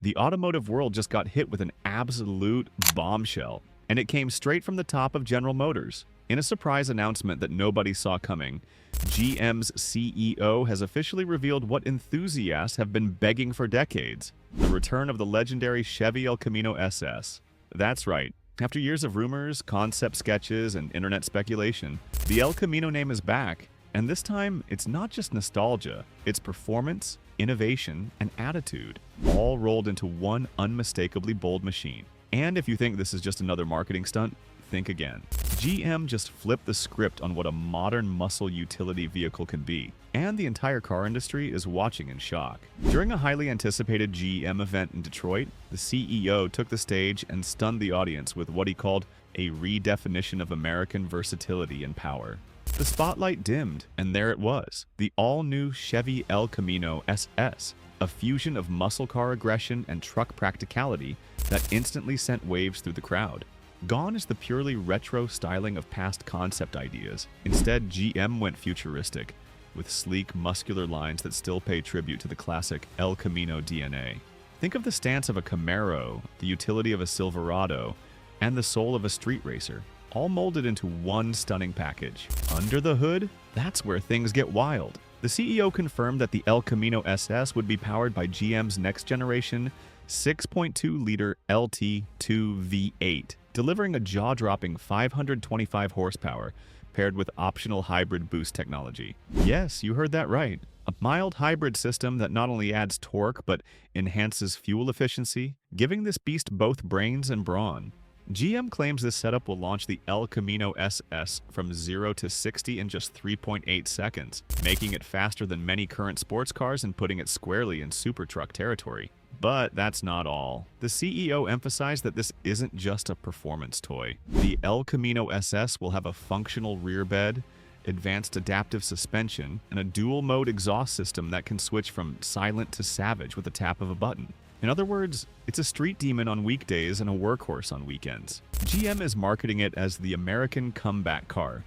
The automotive world just got hit with an absolute bombshell, and it came straight from the top of General Motors. In a surprise announcement that nobody saw coming, GM's CEO has officially revealed what enthusiasts have been begging for decades: the return of the legendary Chevy El Camino SS. That's right. After years of rumors, concept sketches, and internet speculation, the El Camino name is back, and this time it's not just nostalgia, it's performance, innovation, and attitude, all rolled into one unmistakably bold machine. And if you think this is just another marketing stunt, think again. GM just flipped the script on what a modern muscle utility vehicle can be, and the entire car industry is watching in shock. During a highly anticipated GM event in Detroit, the CEO took the stage and stunned the audience with what he called a redefinition of American versatility and power. The spotlight dimmed, and there it was, the all-new Chevy El Camino SS, a fusion of muscle car aggression and truck practicality that instantly sent waves through the crowd. Gone is the purely retro styling of past concept ideas. Instead, GM went futuristic, with sleek, muscular lines that still pay tribute to the classic El Camino DNA. Think of the stance of a Camaro, the utility of a Silverado, and the soul of a street racer, all molded into one stunning package. Under the hood, that's where things get wild. The CEO confirmed that the El Camino SS would be powered by GM's next-generation 6.2-liter LT2 V8, delivering a jaw-dropping 525 horsepower paired with optional hybrid boost technology. Yes, you heard that right. A mild hybrid system that not only adds torque but enhances fuel efficiency, giving this beast both brains and brawn. GM claims this setup will launch the El Camino SS from 0 to 60 in just 3.8 seconds, making it faster than many current sports cars and putting it squarely in super truck territory. But that's not all. The CEO emphasized that this isn't just a performance toy. The El Camino SS will have a functional rear bed, advanced adaptive suspension, and a dual-mode exhaust system that can switch from silent to savage with a tap of a button. In other words, it's a street demon on weekdays and a workhorse on weekends. GM is marketing it as the American comeback car,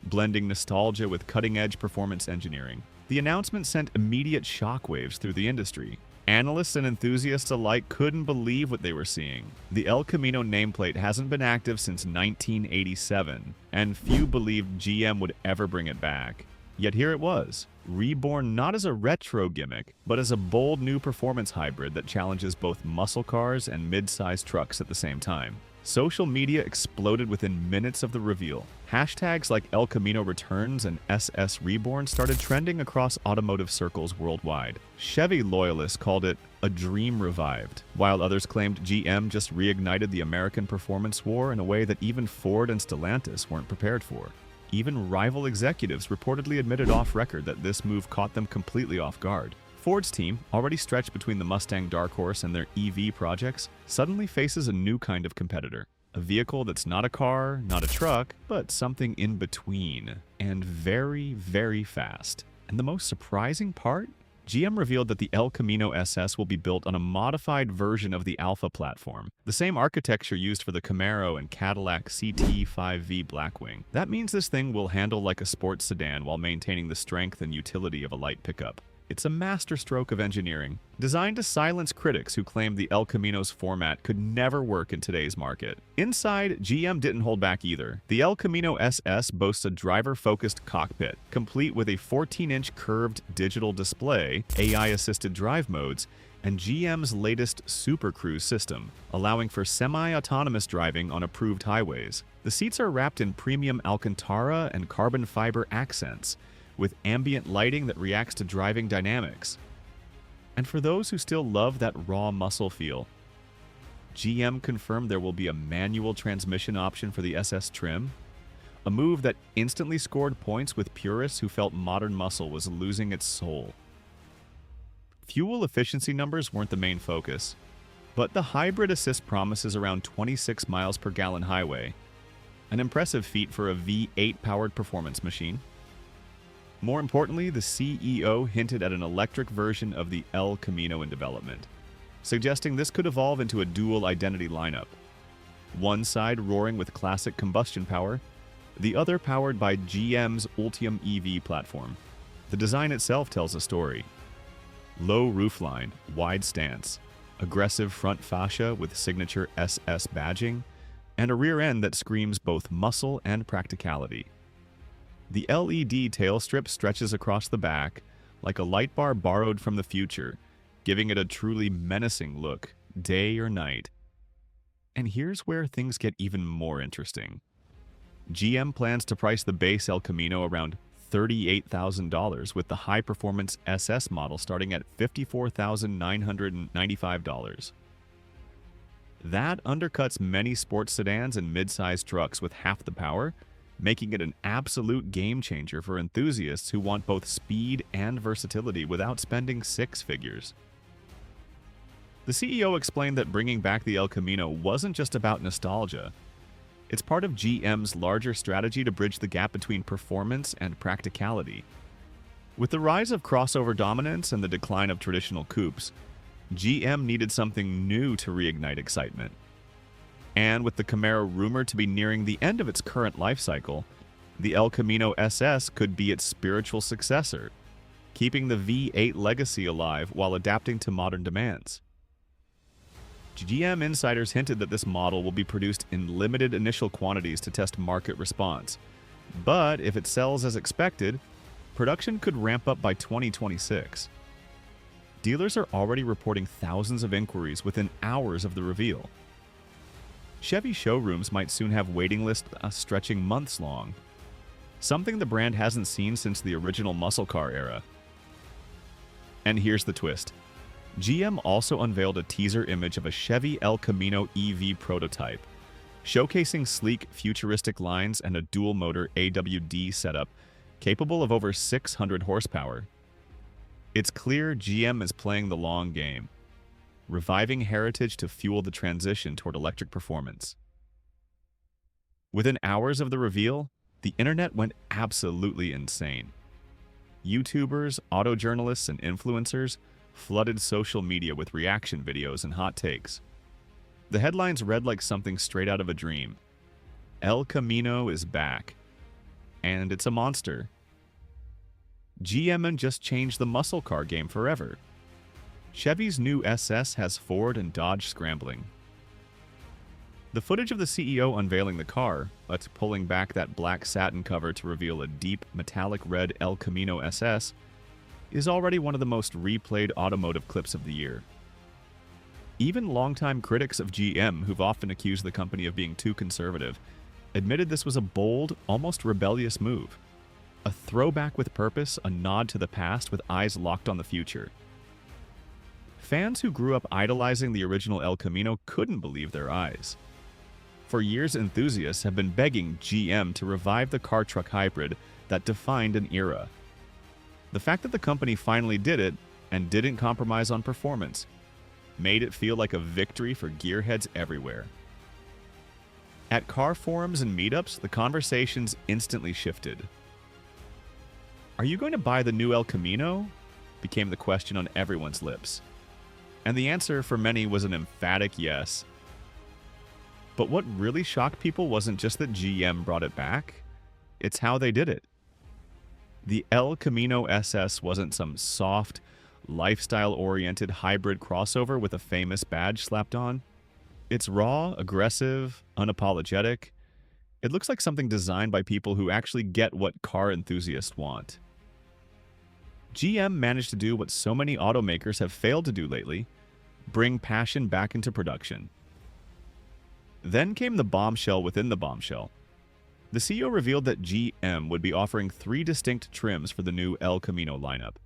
blending nostalgia with cutting-edge performance engineering. The announcement sent immediate shockwaves through the industry. Analysts and enthusiasts alike couldn't believe what they were seeing. The El Camino nameplate hasn't been active since 1987, and few believed GM would ever bring it back. Yet here it was, reborn not as a retro gimmick, but as a bold new performance hybrid that challenges both muscle cars and mid-sized trucks at the same time. Social media exploded within minutes of the reveal. Hashtags like El Camino Returns and SS Reborn started trending across automotive circles worldwide. Chevy loyalists called it a dream revived, while others claimed GM just reignited the American performance war in a way that even Ford and Stellantis weren't prepared for. Even rival executives reportedly admitted off-record that this move caught them completely off guard. Ford's team, already stretched between the Mustang Dark Horse and their EV projects, suddenly faces a new kind of competitor. A vehicle that's not a car, not a truck, but something in between, and very, very fast. And the most surprising part? GM revealed that the El Camino SS will be built on a modified version of the Alpha platform, the same architecture used for the Camaro and Cadillac CT5V Blackwing. That means this thing will handle like a sports sedan while maintaining the strength and utility of a light pickup. It's a masterstroke of engineering, designed to silence critics who claimed the El Camino's format could never work in today's market. Inside, GM didn't hold back either. The El Camino SS boasts a driver-focused cockpit, complete with a 14-inch curved digital display, AI-assisted drive modes, and GM's latest Super Cruise system, allowing for semi-autonomous driving on approved highways. The seats are wrapped in premium Alcantara and carbon fiber accents, with ambient lighting that reacts to driving dynamics. And for those who still love that raw muscle feel, GM confirmed there will be a manual transmission option for the SS trim, a move that instantly scored points with purists who felt modern muscle was losing its soul. Fuel efficiency numbers weren't the main focus, but the hybrid assist promises around 26 miles per gallon highway, an impressive feat for a V8-powered performance machine. More importantly, the CEO hinted at an electric version of the El Camino in development, suggesting this could evolve into a dual identity lineup. One side roaring with classic combustion power, the other powered by GM's Ultium EV platform. The design itself tells a story. Low roofline, wide stance, aggressive front fascia with signature SS badging, and a rear end that screams both muscle and practicality. The LED tail strip stretches across the back like a light bar borrowed from the future, giving it a truly menacing look, day or night. And here's where things get even more interesting. GM plans to price the base El Camino around $38,000, with the high-performance SS model starting at $54,995. That undercuts many sports sedans and mid-sized trucks with half the power, making it an absolute game-changer for enthusiasts who want both speed and versatility without spending six figures. The CEO explained that bringing back the El Camino wasn't just about nostalgia. It's part of GM's larger strategy to bridge the gap between performance and practicality. With the rise of crossover dominance and the decline of traditional coupes, GM needed something new to reignite excitement. And with the Camaro rumored to be nearing the end of its current life cycle, the El Camino SS could be its spiritual successor, keeping the V8 legacy alive while adapting to modern demands. GM insiders hinted that this model will be produced in limited initial quantities to test market response, but if it sells as expected, production could ramp up by 2026. Dealers are already reporting thousands of inquiries within hours of the reveal. Chevy showrooms might soon have waiting lists stretching months long, something the brand hasn't seen since the original muscle car era. And here's the twist. GM also unveiled a teaser image of a Chevy El Camino EV prototype, showcasing sleek, futuristic lines and a dual-motor AWD setup capable of over 600 horsepower. It's clear GM is playing the long game, reviving heritage to fuel the transition toward electric performance. Within hours of the reveal, the internet went absolutely insane. YouTubers, auto journalists, and influencers flooded social media with reaction videos and hot takes. The headlines read like something straight out of a dream. El Camino is back. And it's a monster. GM just changed the muscle car game forever. Chevy's new SS has Ford and Dodge scrambling. The footage of the CEO unveiling the car, but pulling back that black satin cover to reveal a deep metallic red El Camino SS, is already one of the most replayed automotive clips of the year. Even longtime critics of GM, who've often accused the company of being too conservative, admitted this was a bold, almost rebellious move. A throwback with purpose, a nod to the past with eyes locked on the future. Fans who grew up idolizing the original El Camino couldn't believe their eyes. For years, enthusiasts have been begging GM to revive the car-truck hybrid that defined an era. The fact that the company finally did it, and didn't compromise on performance, made it feel like a victory for gearheads everywhere. At car forums and meetups, the conversations instantly shifted. "Are you going to buy the new El Camino?" became the question on everyone's lips. And the answer for many was an emphatic yes. But what really shocked people wasn't just that GM brought it back, it's how they did it. The El Camino SS wasn't some soft, lifestyle-oriented hybrid crossover with a famous badge slapped on. It's raw, aggressive, unapologetic. It looks like something designed by people who actually get what car enthusiasts want. GM managed to do what so many automakers have failed to do lately: bring passion back into production. Then came the bombshell within the bombshell. The CEO revealed that GM would be offering 3 distinct trims for the new El Camino lineup.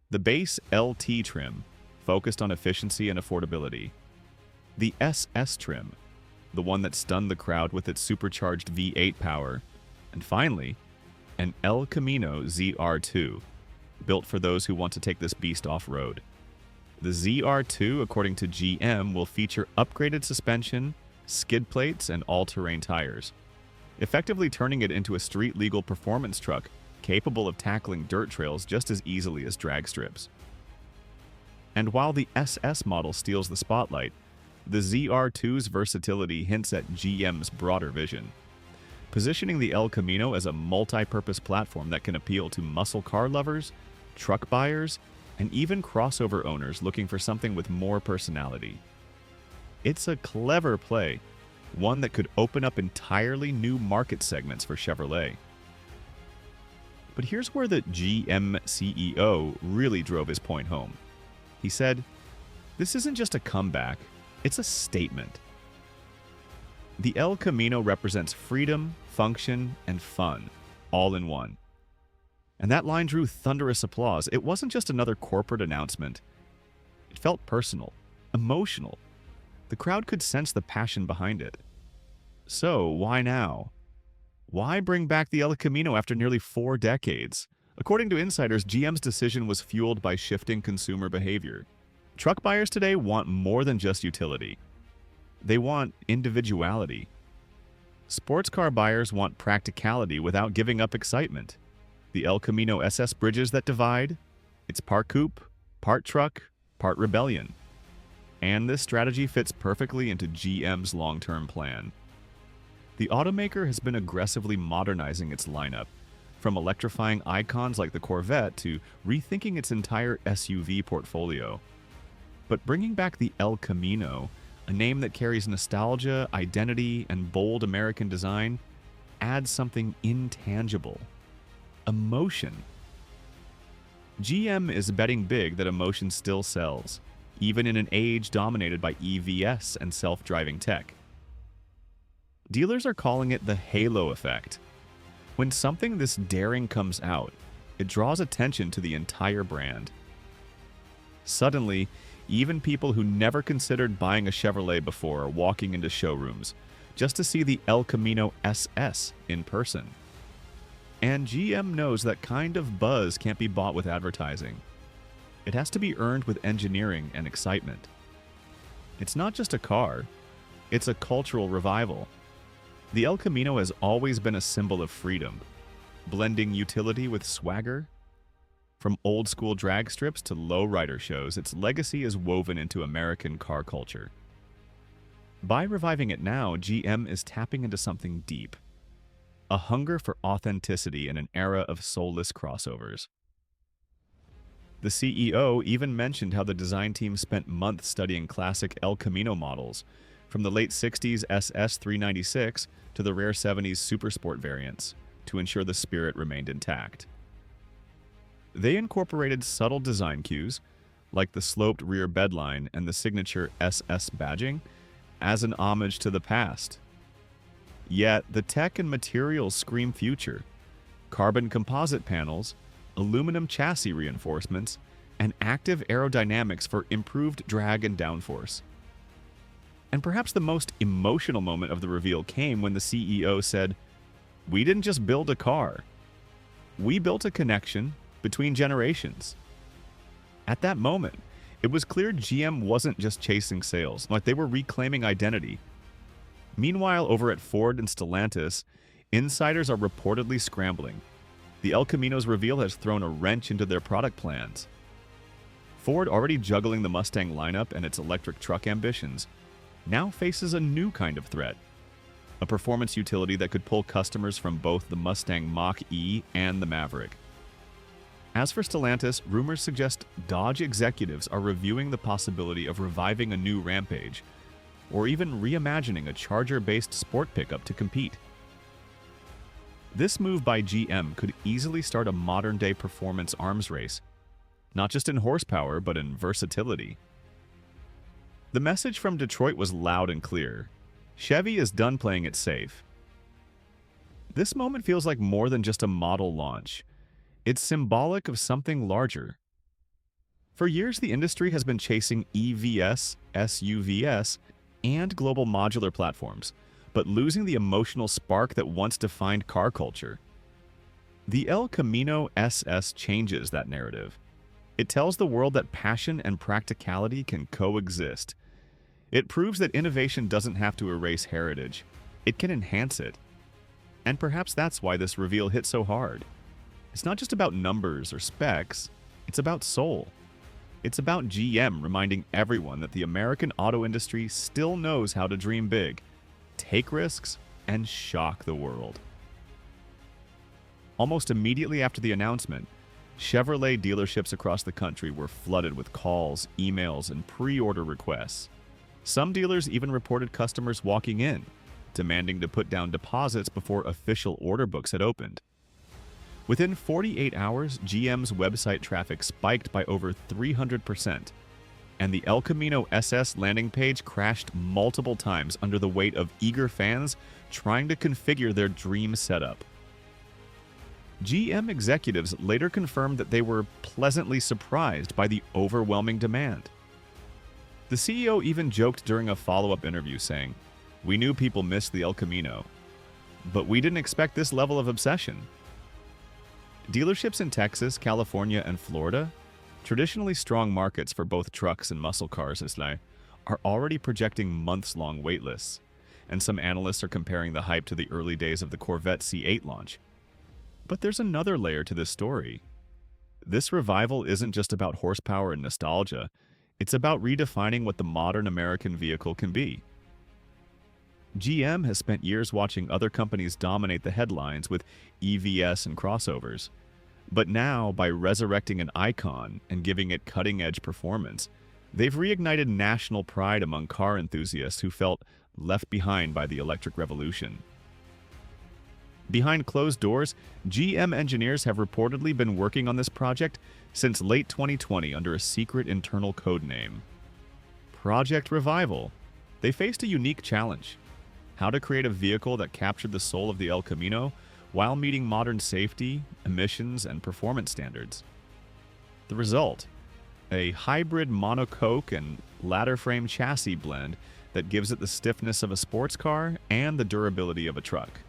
The base LT trim, focused on efficiency and affordability. The SS trim, the one that stunned the crowd with its supercharged V8 power. And finally, an El Camino ZR2, built for those who want to take this beast off-road. The ZR2, according to GM, will feature upgraded suspension, skid plates, and all-terrain tires, effectively turning it into a street-legal performance truck capable of tackling dirt trails just as easily as drag strips. And while the SS model steals the spotlight, the ZR2's versatility hints at GM's broader vision, positioning the El Camino as a multi-purpose platform that can appeal to muscle car lovers, truck buyers, and even crossover owners looking for something with more personality. It's a clever play, one that could open up entirely new market segments for Chevrolet. But here's where the GM CEO really drove his point home. He said, "This isn't just a comeback, it's a statement." The El Camino represents freedom, function, and fun, all in one. And that line drew thunderous applause. It wasn't just another corporate announcement. It felt personal, emotional. The crowd could sense the passion behind it. So, why now? Why bring back the El Camino after nearly 4 decades? According to insiders, GM's decision was fueled by shifting consumer behavior. Truck buyers today want more than just utility. They want individuality. Sports car buyers want practicality without giving up excitement. The El Camino SS bridges that divide. It's part coupe, part truck, part rebellion. And this strategy fits perfectly into GM's long-term plan. The automaker has been aggressively modernizing its lineup, from electrifying icons like the Corvette to rethinking its entire SUV portfolio. But bringing back the El Camino, a name that carries nostalgia, identity, and bold American design, adds something intangible: emotion. GM is betting big that emotion still sells, even in an age dominated by EVs and self-driving tech. Dealers are calling it the halo effect. When something this daring comes out, it draws attention to the entire brand. Suddenly, even people who never considered buying a Chevrolet before are walking into showrooms just to see the El Camino SS in person. And GM knows that kind of buzz can't be bought with advertising. It has to be earned with engineering and excitement. It's not just a car, it's a cultural revival. The El Camino has always been a symbol of freedom, blending utility with swagger. From old-school drag strips to low-rider shows, its legacy is woven into American car culture. By reviving it now, GM is tapping into something deep: a hunger for authenticity in an era of soulless crossovers. The CEO even mentioned how the design team spent months studying classic El Camino models, from the late 60s SS 396 to the rare 70s Supersport variants, to ensure the spirit remained intact. They incorporated subtle design cues, like the sloped rear bedline and the signature SS badging, as an homage to the past. Yet, the tech and materials scream future: carbon composite panels, aluminum chassis reinforcements, and active aerodynamics for improved drag and downforce. And perhaps the most emotional moment of the reveal came when the CEO said, "We didn't just build a car. We built a connection between generations." At that moment, it was clear GM wasn't just chasing sales, like they were reclaiming identity. Meanwhile, over at Ford and Stellantis, insiders are reportedly scrambling. The El Camino's reveal has thrown a wrench into their product plans. Ford, already juggling the Mustang lineup and its electric truck ambitions, now faces a new kind of threat: a performance utility that could pull customers from both the Mustang Mach-E and the Maverick. As for Stellantis, rumors suggest Dodge executives are reviewing the possibility of reviving a new Rampage, or even reimagining a Charger-based sport pickup to compete. This move by GM could easily start a modern-day performance arms race, not just in horsepower, but in versatility. The message from Detroit was loud and clear: Chevy is done playing it safe. This moment feels like more than just a model launch. It's symbolic of something larger. For years, the industry has been chasing EVs, SUVs, and global modular platforms, but losing the emotional spark that once defined car culture. The El Camino SS changes that narrative. It tells the world that passion and practicality can coexist. It proves that innovation doesn't have to erase heritage. It can enhance it. And perhaps that's why this reveal hit so hard. It's not just about numbers or specs, it's about soul. It's about GM reminding everyone that the American auto industry still knows how to dream big, take risks, and shock the world. Almost immediately after the announcement, Chevrolet dealerships across the country were flooded with calls, emails, and pre-order requests. Some dealers even reported customers walking in, demanding to put down deposits before official order books had opened. Within 48 hours, GM's website traffic spiked by over 300%, and the El Camino SS landing page crashed multiple times under the weight of eager fans trying to configure their dream setup. GM executives later confirmed that they were pleasantly surprised by the overwhelming demand. The CEO even joked during a follow-up interview saying, "We knew people missed the El Camino, but we didn't expect this level of obsession." Dealerships in Texas, California, and Florida, traditionally strong markets for both trucks and muscle cars, are already projecting months-long waitlists, and some analysts are comparing the hype to the early days of the Corvette C8 launch. But there's another layer to this story. This revival isn't just about horsepower and nostalgia, it's about redefining what the modern American vehicle can be. GM has spent years watching other companies dominate the headlines with EVs and crossovers. But now, by resurrecting an icon and giving it cutting-edge performance, they've reignited national pride among car enthusiasts who felt left behind by the electric revolution. Behind closed doors, GM engineers have reportedly been working on this project since late 2020 under a secret internal code name. Project Revival. They faced a unique challenge: how to create a vehicle that captured the soul of the El Camino while meeting modern safety, emissions, and performance standards. The result: a hybrid monocoque and ladder frame chassis blend that gives it the stiffness of a sports car and the durability of a truck.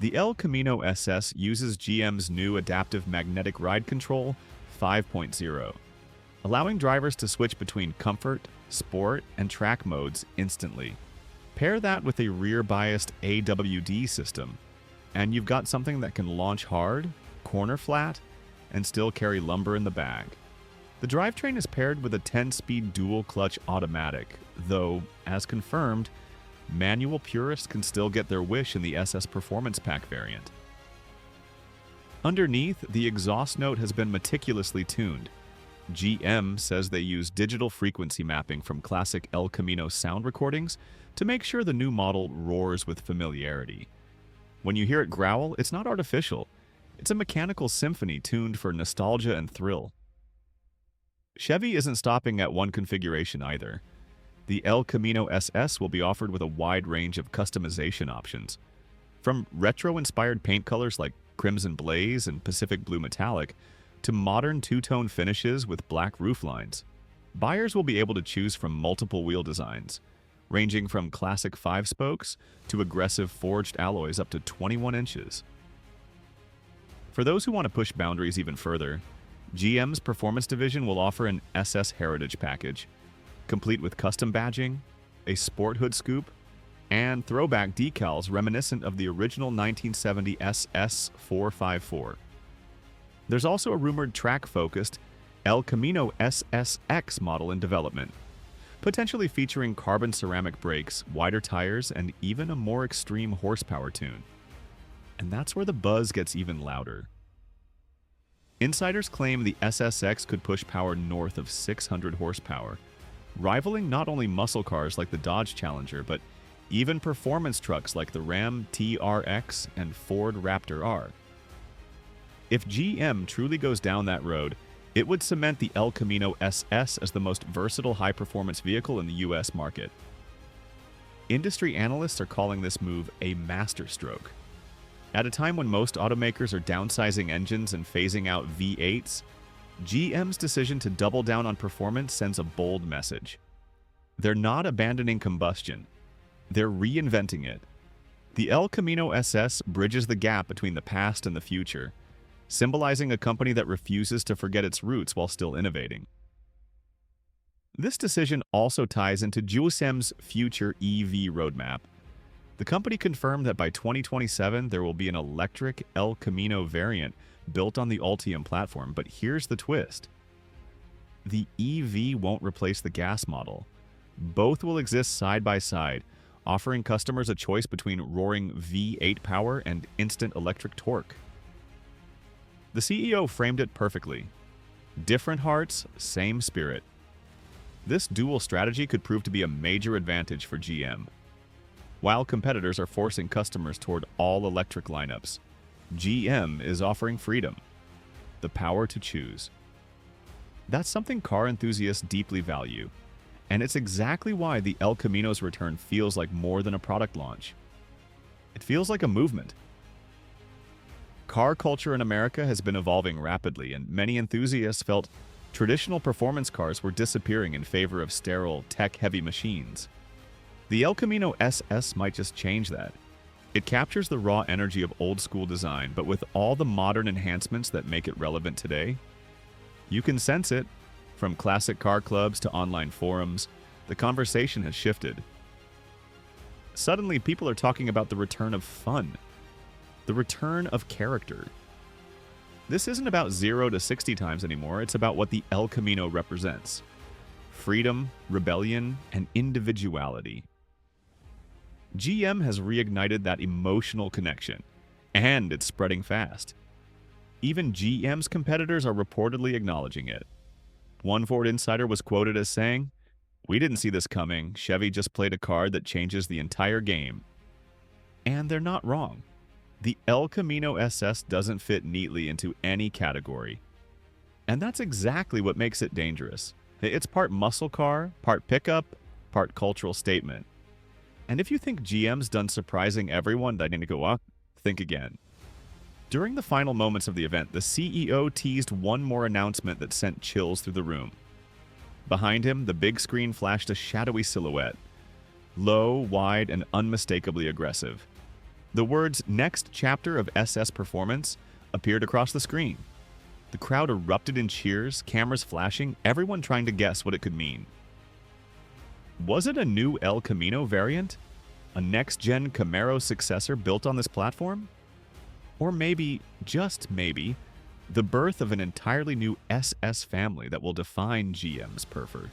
The El Camino SS uses GM's new adaptive magnetic ride control 5.0, allowing drivers to switch between comfort, sport, and track modes instantly. Pair that with a rear-biased AWD system, and you've got something that can launch hard, corner flat, and still carry lumber in the bag. The drivetrain is paired with a 10-speed dual-clutch automatic, though, as confirmed, manual purists can still get their wish in the SS Performance Pack variant. Underneath, the exhaust note has been meticulously tuned. GM says they use digital frequency mapping from classic El Camino sound recordings to make sure the new model roars with familiarity. When you hear it growl, it's not artificial. It's a mechanical symphony tuned for nostalgia and thrill. Chevy isn't stopping at one configuration either. The El Camino SS will be offered with a wide range of customization options. From retro-inspired paint colors like Crimson Blaze and Pacific Blue Metallic, to modern two-tone finishes with black rooflines, buyers will be able to choose from multiple wheel designs, ranging from classic 5-spokes to aggressive forged alloys up to 21 inches. For those who want to push boundaries even further, GM's Performance Division will offer an SS Heritage package, complete with custom badging, a sport hood scoop, and throwback decals reminiscent of the original 1970 SS 454. There's also a rumored track-focused El Camino SSX model in development, potentially featuring carbon ceramic brakes, wider tires, and even a more extreme horsepower tune. And that's where the buzz gets even louder. Insiders claim the SSX could push power north of 600 horsepower, rivaling not only muscle cars like the Dodge Challenger, but even performance trucks like the Ram TRX and Ford Raptor R. If GM truly goes down that road, it would cement the El Camino SS as the most versatile high-performance vehicle in the US market. Industry analysts are calling this move a masterstroke. At a time when most automakers are downsizing engines and phasing out V8s, GM's decision to double down on performance sends a bold message. They're not abandoning combustion. They're reinventing it. The El Camino SS bridges the gap between the past and the future, symbolizing a company that refuses to forget its roots while still innovating. This decision also ties into GSM's future EV roadmap. The company confirmed that by 2027 there will be an electric El Camino variant built on the Ultium platform, but here's the twist. The EV won't replace the gas model. Both will exist side by side, offering customers a choice between roaring V8 power and instant electric torque. The CEO framed it perfectly. Different hearts, same spirit. This dual strategy could prove to be a major advantage for GM. While competitors are forcing customers toward all-electric lineups, GM is offering freedom, the power to choose. That's something car enthusiasts deeply value, and it's exactly why the El Camino's return feels like more than a product launch. It feels like a movement. Car culture in America has been evolving rapidly, and many enthusiasts felt traditional performance cars were disappearing in favor of sterile, tech-heavy machines. The El Camino SS might just change that. It captures the raw energy of old-school design, but with all the modern enhancements that make it relevant today. You can sense it. From classic car clubs to online forums, the conversation has shifted. Suddenly, people are talking about the return of fun, the return of character. This isn't about 0 to 60 times anymore, it's about what the El Camino represents: freedom, rebellion, and individuality. GM has reignited that emotional connection, and it's spreading fast. Even GM's competitors are reportedly acknowledging it. One Ford insider was quoted as saying, "We didn't see this coming. Chevy just played a card that changes the entire game." And they're not wrong. The El Camino SS doesn't fit neatly into any category. And that's exactly what makes it dangerous. It's part muscle car, part pickup, part cultural statement. And if you think GM's done surprising everyone, then you go up, think again. During the final moments of the event, the CEO teased one more announcement that sent chills through the room. Behind him, the big screen flashed a shadowy silhouette. Low, wide, and unmistakably aggressive. The words "Next Chapter of SS Performance" appeared across the screen. The crowd erupted in cheers, cameras flashing, everyone trying to guess what it could mean. Was it a new El Camino variant? A next-gen Camaro successor built on this platform? Or maybe, just maybe, the birth of an entirely new SS family that will define GM's Perfer.